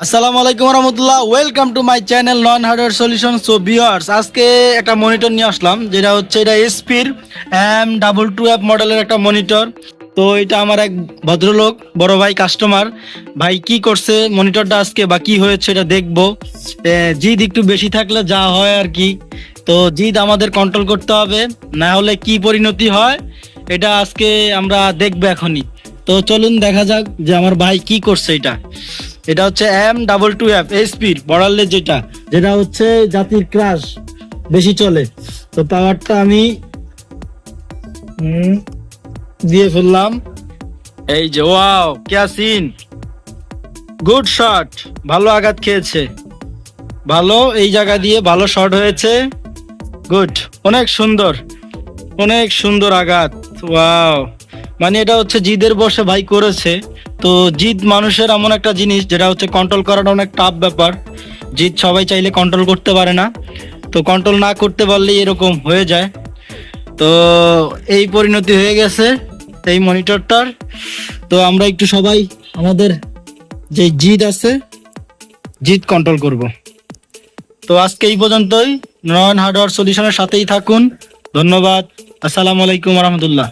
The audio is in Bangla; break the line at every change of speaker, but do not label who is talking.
আসসালামু আলাইকুম রহমতুল্লাহ, welcome to my channel non hardware solution. So viewers, আজকে একটা মনিটর নিয়ে আসলাম, যেটা হচ্ছে এটা এসপির M22F মডেলের একটা মনিটর। তো এটা আমার এক ভদ্রলোক বড় ভাই কাস্টমার ভাই কি করছে মনিটরটা আজকে বা কি হয়েছে এটা দেখবো। জিদ একটু বেশি থাকলে যা হয় আর কি, তো জিদ আমাদের কন্ট্রোল করতে হবে, না হলে কি পরিণতি হয় এটা আজকে আমরা দেখবো এখনই। তো চলুন দেখা যাক যে আমার ভাই কি করছে। এটা এটা হচ্ছে M22F এসপির বড়ালে, যেটা যেটা হচ্ছে জাতির ক্রাশ বেশি চলে। তো পাওয়ারটা আমি দিয়ে ফেললাম। এই যে ওয়াও ক্যা সিন, গুড শট, ভালো আঘাত খেয়েছে, ভালো এই জায়গা দিয়ে ভালো শট হয়েছে, গুড, অনেক সুন্দর, অনেক সুন্দর আঘাত। ওয়াও, মানে এটা হচ্ছে জিদের বসে ভাই করেছে। তো জিদ মানুষের এমন একটা জিনিস যেটা হচ্ছে কন্ট্রোল করাটা অনেক টাফ ব্যাপার। জিদ সবাই চাইলে কন্ট্রোল করতে পারে না, তো কন্ট্রোল না করতে পারলেই এরকম হয়ে যায়। তো এই পরিণতি হয়ে গেছে এই মনিটরটার। তো আমরা একটু সবাই আমাদের যে জিদ আছে জিদ কন্ট্রোল করব। তো আজকে এই পর্যন্তই। নয়ন হার্ডওয়্যার সলিউশনের সাথেই থাকুন। ধন্যবাদ। আসসালামু আলাইকুম রহমতুল্লাহ।